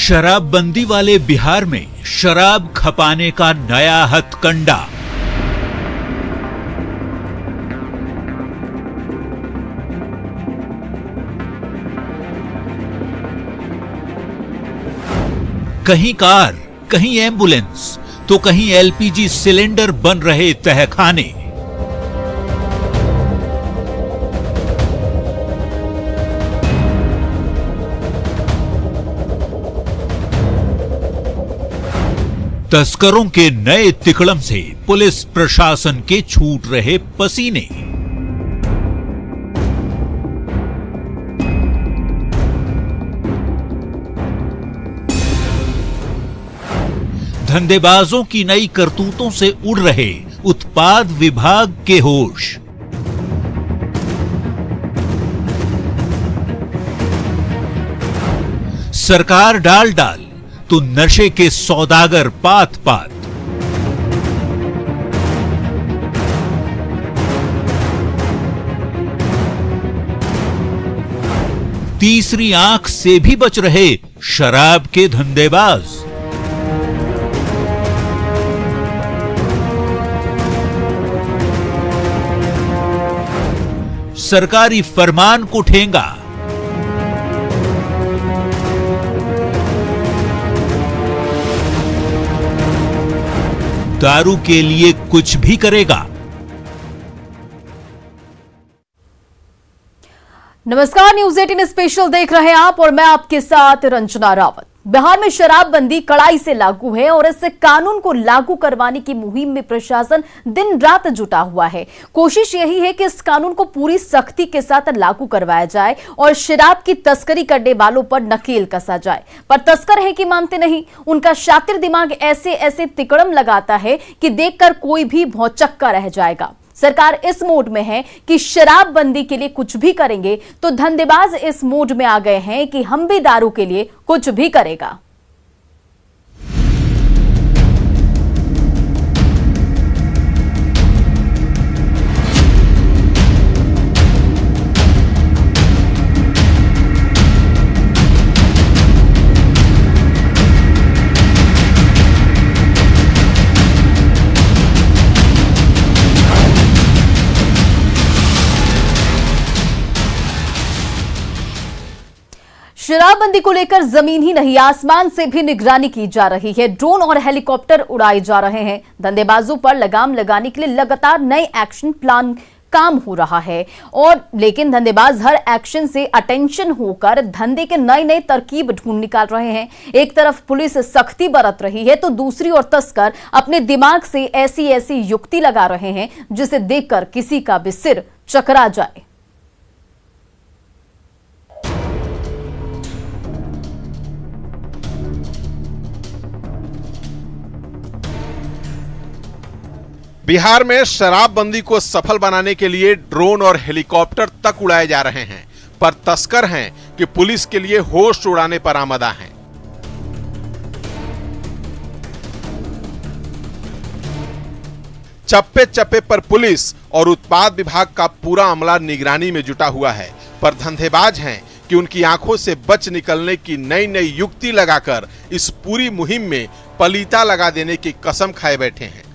शराबबंदी वाले बिहार में शराब खपाने का नया हथकंडा। कहीं कार, कहीं एम्बुलेंस, तो कहीं एलपीजी सिलेंडर बन रहे तहखाने। तस्करों के नए तिकड़म से पुलिस प्रशासन के छूट रहे पसीने। धंधेबाजों की नई करतूतों से उड़ रहे उत्पाद विभाग के होश। सरकार डाल डाल तो नशे के सौदागर पात पात। तीसरी आंख से भी बच रहे शराब के धंधेबाज। सरकारी फरमान को ठेंगा। दारू के लिए कुछ भी करेगा। नमस्कार, न्यूज 18 स्पेशल देख रहे हैं आप और मैं आपके साथ रंजना रावत। बिहार में शराबबंदी कड़ाई से लागू है और इस कानून को लागू करवाने की मुहिम में प्रशासन दिन रात जुटा हुआ है। कोशिश यही है कि इस कानून को पूरी सख्ती के साथ लागू करवाया जाए और शराब की तस्करी करने वालों पर नकेल कसा जाए। पर तस्कर है कि मानते नहीं, उनका शातिर दिमाग ऐसे ऐसे तिकड़म लगाता है कि देखकर कोई भी भौचक्का रह जाएगा। सरकार इस मोड में है कि शराबबंदी के लिए कुछ भी करेंगे, तो धंधेबाज इस मोड में आ गए हैं कि हम भी दारू के लिए कुछ भी करेगा। शराबबंदी को लेकर जमीन ही नहीं, आसमान से भी निगरानी की जा रही है। ड्रोन और हेलीकॉप्टर उड़ाए जा रहे हैं। धंधेबाजों पर लगाम लगाने के लिए लगातार नए एक्शन प्लान काम हो रहा है और लेकिन धंधेबाज हर एक्शन से अटेंशन होकर धंधे के नए नए तरकीब ढूंढ निकाल रहे हैं। एक तरफ पुलिस सख्ती बरत रही है तो दूसरी ओर तस्कर अपने दिमाग से ऐसी ऐसी युक्ति लगा रहे हैं जिसे देखकर किसी का भी सिर चकरा जाए। बिहार में शराबबंदी को सफल बनाने के लिए ड्रोन और हेलीकॉप्टर तक उड़ाए जा रहे हैं, पर तस्कर हैं कि पुलिस के लिए होश उड़ाने पर आमदा हैं। चप्पे चप्पे पर पुलिस और उत्पाद विभाग का पूरा अमला निगरानी में जुटा हुआ है, पर धंधेबाज हैं कि उनकी आंखों से बच निकलने की नई नई युक्ति लगाकर इस पूरी मुहिम में पलीता लगा देने की कसम खाए बैठे हैं।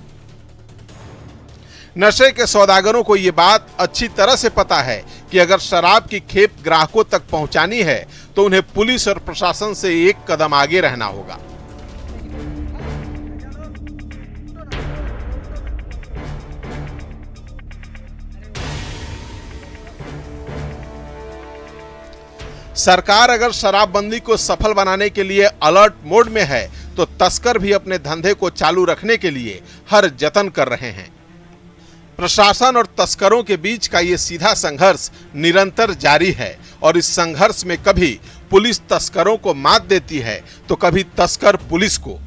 नशे के सौदागरों को ये बात अच्छी तरह से पता है कि अगर शराब की खेप ग्राहकों तक पहुंचानी है तो उन्हें पुलिस और प्रशासन से एक कदम आगे रहना होगा। सरकार अगर शराबबंदी को सफल बनाने के लिए अलर्ट मोड में है तो तस्कर भी अपने धंधे को चालू रखने के लिए हर जतन कर रहे हैं। प्रशासन और तस्करों के बीच का ये सीधा संघर्ष निरंतर जारी है और इस संघर्ष में कभी पुलिस तस्करों को मात देती है तो कभी तस्कर पुलिस को।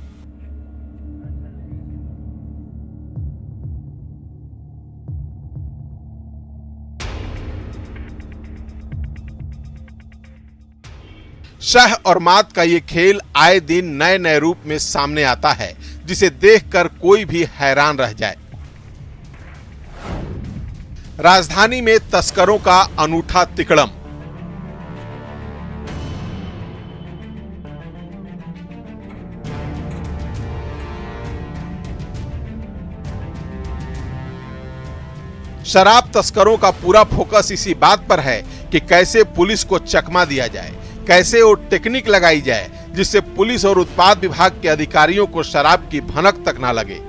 शह और मात का ये खेल आए दिन नए नए रूप में सामने आता है, जिसे देखकर कोई भी हैरान रह जाए। राजधानी में तस्करों का अनूठा तिकड़म। शराब तस्करों का पूरा फोकस इसी बात पर है कि कैसे पुलिस को चकमा दिया जाए, कैसे वो टेक्निक लगाई जाए जिससे पुलिस और उत्पाद विभाग के अधिकारियों को शराब की भनक तक ना लगे।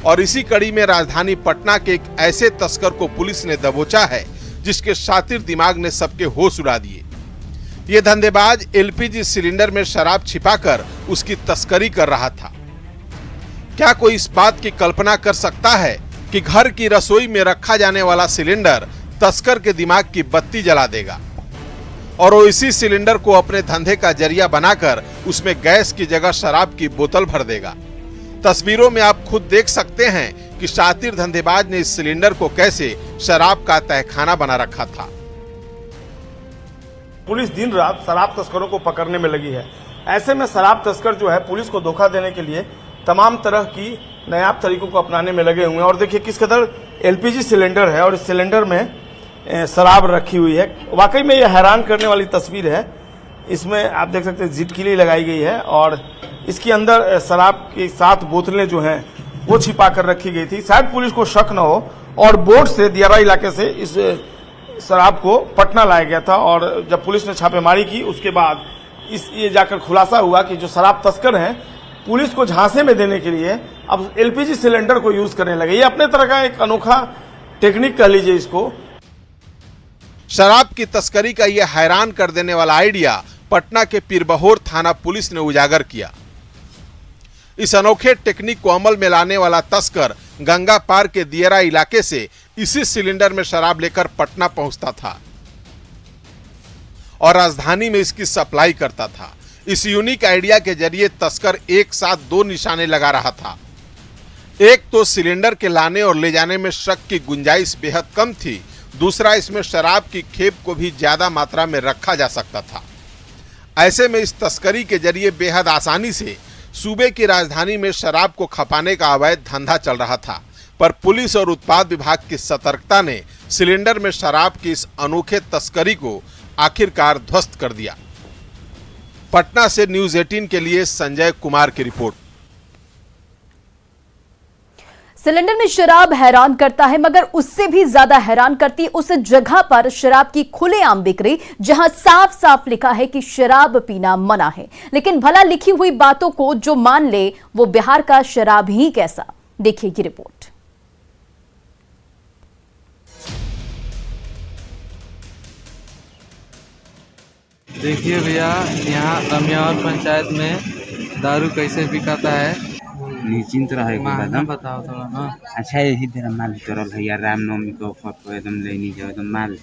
और इसी कड़ी में राजधानी पटना के एक ऐसे तस्कर को पुलिस ने दबोचा है जिसके शातिर दिमाग ने सबके होश उड़ा दिए। ये धंधेबाज एलपीजी सिलेंडर में शराब छिपाकर उसकी तस्करी कर रहा था। क्या कोई इस बात की कल्पना कर सकता है कि घर की रसोई में रखा जाने वाला सिलेंडर तस्कर के दिमाग की बत्ती जला देगा और वो इसी सिलेंडर को अपने धंधे का जरिया बनाकर उसमें गैस की जगह शराब की बोतल भर देगा। तस्वीरों में आप खुद देख सकते हैं कि शातिर धंधेबाज ने इस सिलेंडर को कैसे शराब का तहखाना बना रखा था। पुलिस दिन रात शराब तस्करों को पकड़ने में लगी है। ऐसे में शराब तस्कर जो है पुलिस को धोखा देने के लिए तमाम तरह की नायाब तरीकों को अपनाने में लगे हुए हैं। और देखिए किस कदर एलपीजी सिलेंडर है और इस सिलेंडर में शराब रखी हुई है। वाकई में यह हैरान करने वाली तस्वीर है। इसमें आप देख सकते हैं जिटकिली लगाई गई है और इसके अंदर शराब की 7 बोतलें जो हैं वो छिपा कर रखी गई थी। शायद पुलिस को शक न हो और बोट से दियारा इलाके से इस शराब को पटना लाया गया था। और जब पुलिस ने छापेमारी की उसके बाद ये जाकर खुलासा हुआ कि जो शराब तस्कर हैं पुलिस को झांसे में देने के लिए अब एलपीजी सिलेंडर को यूज करने लगे। ये अपने तरह का एक अनोखा टेक्निक कह लीजिए इसको। शराब की तस्करी का यह हैरान कर देने वाला आइडिया पटना के पीरबहोर थाना पुलिस ने उजागर किया। इस अनोखे टेक्निक को अमल में लाने वाला तस्कर गंगा पार के दियरा इलाके से इसी सिलेंडर में शराब लेकर पटना पहुंचता था और राजधानी में इसकी सप्लाई करता था। इस यूनिक आइडिया के जरिए तस्कर एक साथ 2 निशाने लगा रहा था। एक तो सिलेंडर के लाने और ले जाने में शक की गुंजाइश बेहद कम थी, दूसरा इसमें शराब की खेप को भी ज्यादा मात्रा में रखा जा सकता था। ऐसे में इस तस्करी के जरिए बेहद आसानी से सूबे की राजधानी में शराब को खपाने का अवैध धंधा चल रहा था। पर पुलिस और उत्पाद विभाग की सतर्कता ने सिलेंडर में शराब की इस अनोखे तस्करी को आखिरकार ध्वस्त कर दिया। पटना से न्यूज़ 18 के लिए संजय कुमार की रिपोर्ट। सिलेंडर में शराब हैरान करता है, मगर उससे भी ज्यादा हैरान करती उस जगह पर शराब की खुलेआम बिक्री जहां साफ साफ लिखा है कि शराब पीना मना है। लेकिन भला लिखी हुई बातों को जो मान ले वो बिहार का शराब ही कैसा। देखिए ये रिपोर्ट। देखिए भैया, यहाँ अमियावर पंचायत में दारू कैसे बिकाता है। निश्चिंत रहे दाम बताओ थोड़ा ना। अच्छा यही तेरा माल चरल है यार। रामनवमी के ऑफर पर एकदम लेनी जाओ एकदम माल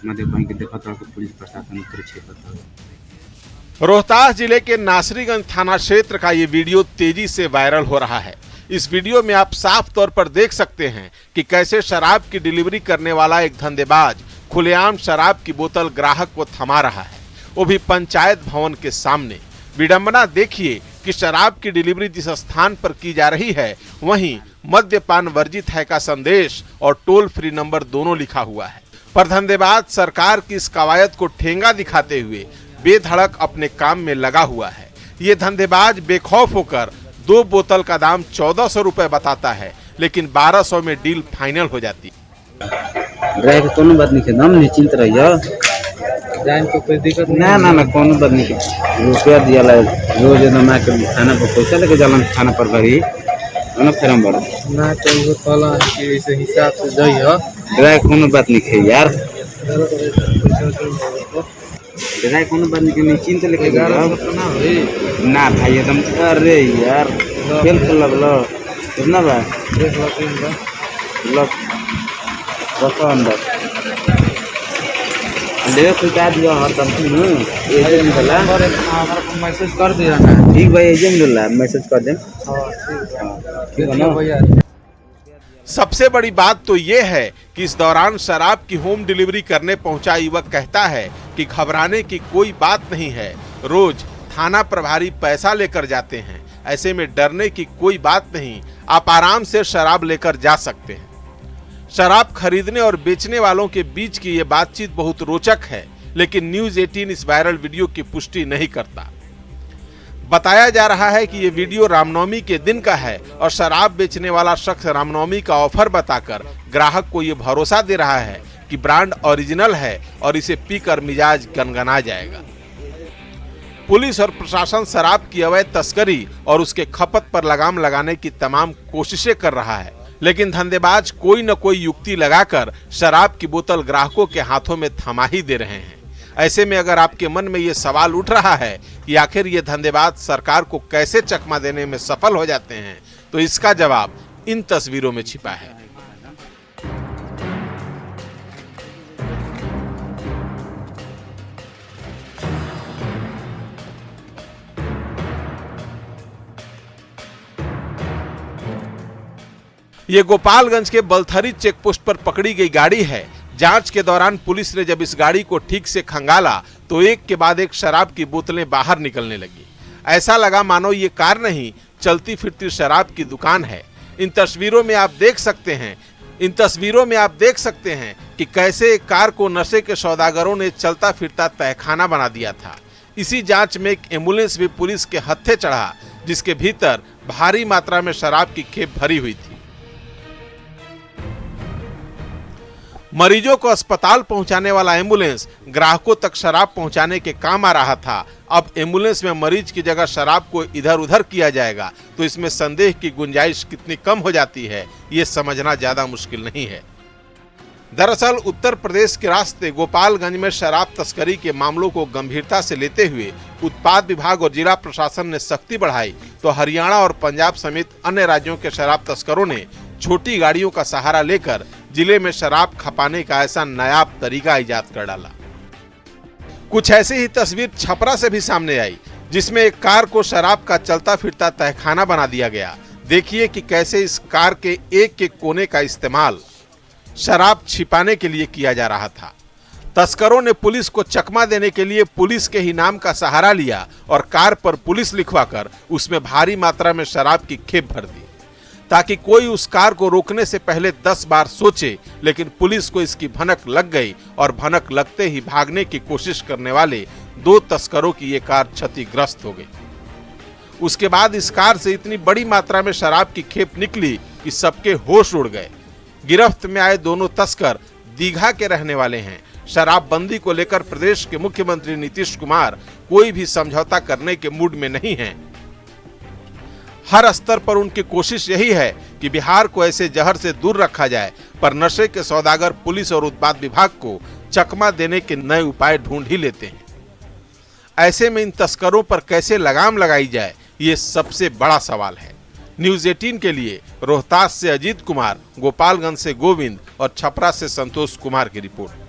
मध्य कहीं के देखो तो पुलिस प्रशासन उतर छे। रोहतास जिले के नासरीगंज थाना क्षेत्र का ये वीडियो तेजी से वायरल हो रहा है। इस वीडियो में आप साफ तौर पर देख सकते हैं कि कैसे शराब की डिलीवरी करने वाला एक धंधेबाज खुलेआम शराब की बोतल ग्राहक को थमा रहा है, वो भी पंचायत भवन के सामने। विडंबना देखिए कि शराब की डिलीवरी जिस स्थान पर की जा रही है वहीं मद्यपान वर्जित है का संदेश और टोल फ्री नंबर दोनों लिखा हुआ है। पर धंधेबाज सरकार की इस कवायद को ठेंगा दिखाते हुए बेधड़क अपने काम में लगा हुआ है। ये धंधेबाज बेखौफ होकर 2 बोतल का दाम 1400 रुपए बताता है, लेकिन 1200 में डील फाइनल हो जाती ड्राइव कोनो बात नहीं है, हम निश्चिंत रहिए। जान को कोई दिक्कत ना कोनो बात नहीं है। रुपया दिया रोज एकदम आके थाना पर पैसा लेके जालन थाना पर भरी ना फिर हम बड़ा ना चाहिए तला के इस हिसाब से जाइए। ड्राइव कोनो बात नहीं है यार। ड्राइव कोनो बात नहीं है, निश्चिंत लेके जाओ ना भाई एकदम। अरे यार खेल खेल लगलो कितना बा देख लो 3 बा लग रखो अंदर ले सुता दियो हर तम न एजेंट वाला और हमारे को मैसेज कर दिया ना। ठीक भाई एजेंट वाला मैसेज कर दे। हां ठीक है ना भैया। सबसे बड़ी बात तो ये है कि इस दौरान शराब की होम डिलीवरी करने पहुंचा युवक कहता है कि घबराने की कोई बात नहीं है, रोज थाना प्रभारी पैसा लेकर जाते हैं, ऐसे में डरने की कोई बात नहीं, आप आराम से शराब लेकर जा सकते हैं। शराब खरीदने और बेचने वालों के बीच की ये बातचीत बहुत रोचक है, लेकिन न्यूज़ 18 इस वायरल वीडियो की पुष्टि नहीं करता। बताया जा रहा है कि ये वीडियो रामनवमी के दिन का है और शराब बेचने वाला शख्स रामनवमी का ऑफर बताकर ग्राहक को ये भरोसा दे रहा है कि ब्रांड ओरिजिनल है और इसे पीकर मिजाज गनगना जाएगा। पुलिस और प्रशासन शराब की अवैध तस्करी और उसके खपत पर लगाम लगाने की तमाम कोशिशें कर रहा है, लेकिन धंधेबाज कोई न कोई युक्ति लगाकर शराब की बोतल ग्राहकों के हाथों में थमा ही दे रहे हैं। ऐसे में अगर आपके मन में ये सवाल उठ रहा है कि आखिर ये धंधेबाज सरकार को कैसे चकमा देने में सफल हो जाते हैं, तो इसका जवाब इन तस्वीरों में छिपा है। ये गोपालगंज के बलथरी चेकपोस्ट पर पकड़ी गई गाड़ी है। जांच के दौरान पुलिस ने जब इस गाड़ी को ठीक से खंगाला तो एक के बाद एक शराब की बोतलें बाहर निकलने लगी। ऐसा लगा मानो ये कार नहीं, चलती फिरती शराब की दुकान है। इन तस्वीरों में आप देख सकते हैं कि कैसे एक कार को नशे के सौदागरों ने चलता फिरता तहखाना बना दिया था। इसी जांच में एक एम्बुलेंस भी पुलिस के हत्थे चढ़ा, जिसके भीतर भारी मात्रा में शराब की खेप भरी हुई थी। मरीजों को अस्पताल पहुंचाने वाला एम्बुलेंस ग्राहकों तक शराब पहुंचाने के काम आ रहा था। अब एम्बुलेंस में मरीज की जगह शराब को इधर उधर किया जाएगा तो इसमें संदेह की गुंजाइश कितनी कम हो जाती है, ये समझना ज्यादा मुश्किल नहीं है। दरअसल उत्तर प्रदेश के रास्ते गोपालगंज में शराब तस्करी के मामलों को गंभीरता से लेते हुए उत्पाद विभाग और जिला प्रशासन ने सख्ती बढ़ाई तो हरियाणा और पंजाब समेत अन्य राज्यों के शराब तस्करों ने छोटी गाड़ियों का सहारा लेकर जिले में शराब खपाने का ऐसा नायाब तरीका इजाद कर डाला। कुछ ऐसी ही तस्वीर छपरा से भी सामने आई, जिसमें एक कार को शराब का चलता फिरता तहखाना बना दिया गया। देखिए कि कैसे इस कार के एक एक कोने का इस्तेमाल शराब छिपाने के लिए किया जा रहा था। तस्करों ने पुलिस को चकमा देने के लिए पुलिस के ही नाम का सहारा लिया और कार पर पुलिस लिखवाकर उसमें भारी मात्रा में शराब की खेप भर दी, ताकि कोई उस कार को रोकने से पहले 10 बार सोचे। लेकिन पुलिस को इसकी भनक लग गई और भनक लगते ही भागने की कोशिश करने वाले 2 तस्करों की ये कार क्षतिग्रस्त हो गई। उसके बाद इस कार से इतनी बड़ी मात्रा में शराब की खेप निकली कि सबके होश उड़ गए। गिरफ्त में आए दोनों तस्कर दीघा के रहने वाले हैं। शराबबंदी को लेकर प्रदेश के मुख्यमंत्री नीतीश कुमार कोई भी समझौता करने के मूड में नहीं हैं। हर स्तर पर उनकी कोशिश यही है कि बिहार को ऐसे जहर से दूर रखा जाए, पर नशे के सौदागर पुलिस और उत्पाद विभाग को चकमा देने के नए उपाय ढूंढ ही लेते हैं। ऐसे में इन तस्करों पर कैसे लगाम लगाई जाए, ये सबसे बड़ा सवाल है। न्यूज़ 18 के लिए रोहतास से अजीत कुमार, गोपालगंज से गोविंद और छपरा से संतोष कुमार की रिपोर्ट।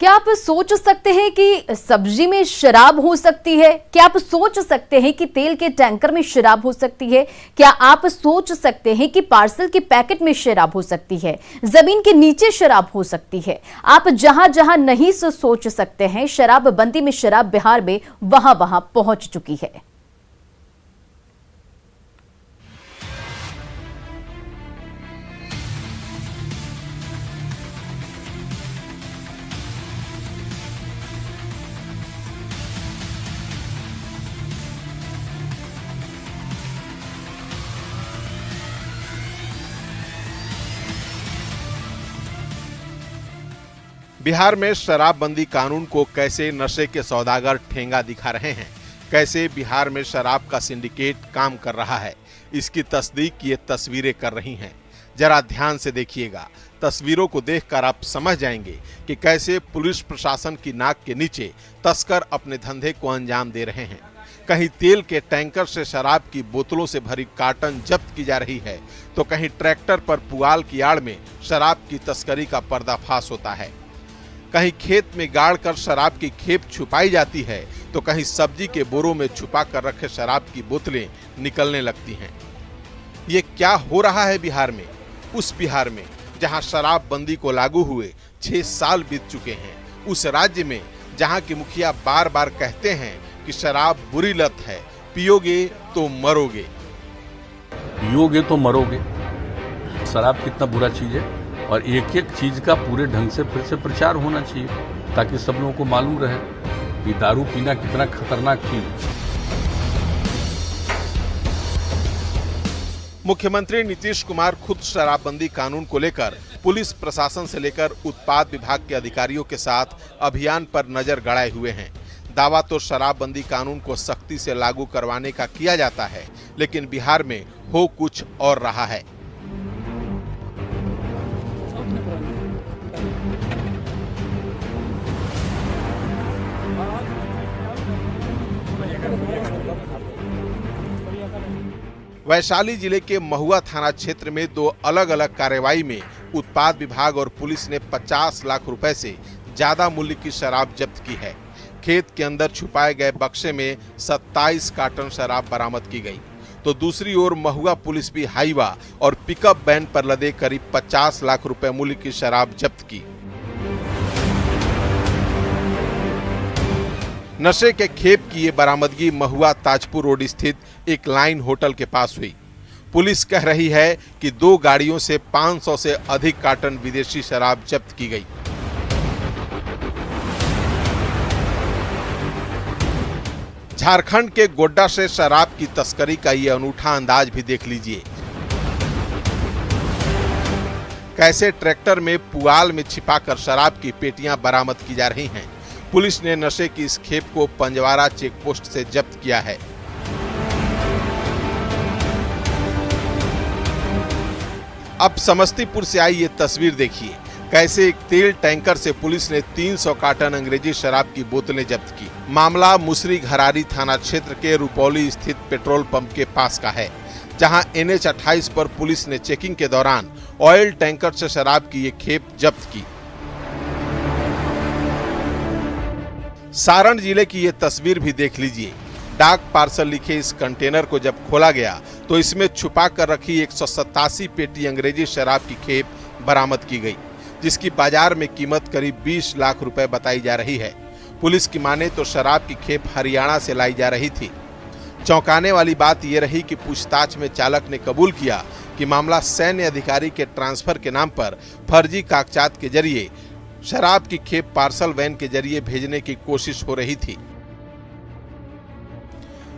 क्या आप सोच सकते हैं कि सब्जी में शराब हो सकती है? क्या आप सोच सकते हैं कि तेल के टैंकर में शराब हो सकती है? क्या आप सोच सकते हैं कि पार्सल के पैकेट में शराब हो सकती है? जमीन के नीचे शराब हो सकती है? आप जहां जहां नहीं सोच सकते हैं, शराबबंदी में शराब बिहार में वहां वहां पहुंच चुकी है। बिहार में शराबबंदी कानून को कैसे नशे के सौदागर ठेंगा दिखा रहे हैं, कैसे बिहार में शराब का सिंडिकेट काम कर रहा है, इसकी तस्दीक ये तस्वीरें कर रही हैं। जरा ध्यान से देखिएगा। तस्वीरों को देखकर आप समझ जाएंगे कि कैसे पुलिस प्रशासन की नाक के नीचे तस्कर अपने धंधे को अंजाम दे रहे हैं। कहीं तेल के टैंकर से शराब की बोतलों से भरी कार्टन जब्त की जा रही है, तो कहीं ट्रैक्टर पर पुआल की आड़ में शराब की तस्करी का पर्दाफाश होता है। कहीं खेत में गाड़ कर शराब की खेप छुपाई जाती है, तो कहीं सब्जी के बोरों में छुपा कर रखे शराब की बोतलें निकलने लगती हैं। ये क्या हो रहा है बिहार में? उस बिहार में जहां शराबबंदी को लागू हुए 6 साल बीत चुके हैं, उस राज्य में जहां के मुखिया बार बार कहते हैं कि शराब बुरी लत है, पियोगे तो मरोगे। पियोगे तो मरोगे। शराब कितना बुरा चीज है और एक एक चीज का पूरे ढंग से फिर से प्रचार होना चाहिए ताकि सब लोगों को मालूम रहे। ये दारू पीना कितना खतरनाक चीज। मुख्यमंत्री नीतीश कुमार खुद शराबबंदी कानून को लेकर पुलिस प्रशासन से लेकर उत्पाद विभाग के अधिकारियों के साथ अभियान पर नजर गड़ाए हुए हैं। दावा तो शराबबंदी कानून को सख्ती से लागू करवाने का किया जाता है, लेकिन बिहार में हो कुछ और रहा है। वैशाली जिले के महुआ थाना क्षेत्र में दो अलग अलग कार्रवाई में उत्पाद विभाग और पुलिस ने 50 लाख रुपए से ज्यादा मूल्य की शराब जब्त की है। खेत के अंदर छुपाए गए बक्से में 27 कार्टन शराब बरामद की गई, तो दूसरी ओर महुआ पुलिस भी हाईवा और पिकअप वैन पर लदे करीब 50 लाख रुपए मूल्य की शराब जब्त की। नशे के खेप की ये बरामदगी महुआ ताजपुर रोड स्थित एक लाइन होटल के पास हुई। पुलिस कह रही है कि 2 गाड़ियों से 500 से अधिक कार्टन विदेशी शराब जब्त की गई। झारखंड के गोड्डा से शराब की तस्करी का ये अनूठा अंदाज भी देख लीजिए। कैसे ट्रैक्टर में पुआल में छिपाकर शराब की पेटियां बरामद की जा रही हैं। पुलिस ने नशे की इस खेप को पंजवारा चेकपोस्ट से जब्त किया है। अब समस्तीपुर से आई ये तस्वीर देखिए, कैसे एक तेल टैंकर से पुलिस ने 300 कार्टन अंग्रेजी शराब की बोतलें जब्त की। मामला मुसरी घरारी थाना क्षेत्र के रुपौली स्थित पेट्रोल पंप के पास का है, जहां NH 28 पर पुलिस ने चेकिंग के दौरान ऑयल टैंकर से शराब की ये खेप जब्त की। सारण जिले की ये तस्वीर भी देख लीजिए। डाक पार्सल लिखे इस कंटेनर को जब खोला गया तो इसमें छुपा कर रखी 187 पेटी अंग्रेजी शराब की खेप बरामद की गई, जिसकी बाजार में कीमत करीब 20 लाख रुपए बताई जा रही है। पुलिस की माने तो शराब की खेप हरियाणा से लाई जा रही थी। चौंकाने वाली बात यह रही कि पूछताछ में चालक ने कबूल किया कि मामला सैन्य अधिकारी के ट्रांसफर के नाम पर फर्जी कागजात के जरिए शराब की खेप पार्सल वैन के जरिए भेजने की कोशिश हो रही थी।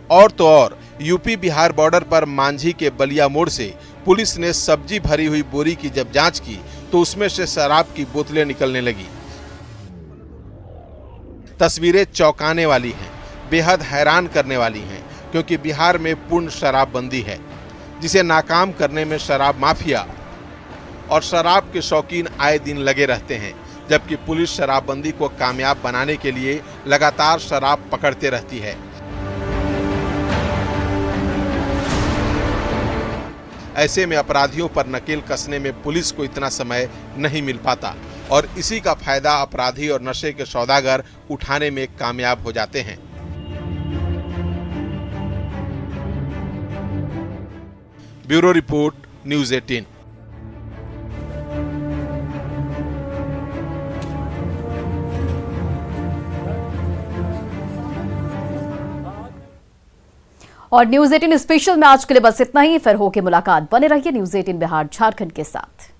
और तो और यूपी बिहार बॉर्डर पर मांझी के बलिया मोड़ से पुलिस ने सब्जी भरी हुई बोरी की जब जांच की तो उसमें से शराब की बोतलें निकलने लगी। तस्वीरें चौंकाने वाली हैं, बेहद हैरान करने वाली हैं, क्योंकि बिहार में पूर्ण शराबबंदी है, जिसे नाकाम करने में शराब माफिया और शराब के शौकीन आए दिन लगे रहते हैं, जबकि पुलिस शराबबंदी को कामयाब बनाने के लिए लगातार शराब पकड़ते रहती है। ऐसे में अपराधियों पर नकेल कसने में पुलिस को इतना समय नहीं मिल पाता और इसी का फायदा अपराधी और नशे के सौदागर उठाने में कामयाब हो जाते हैं। Bureau report, news 18। और न्यूज़ 18 स्पेशल में आज के लिए बस इतना ही। फिर होके मुलाकात। बने रहिए न्यूज़ 18 बिहार झारखंड के साथ।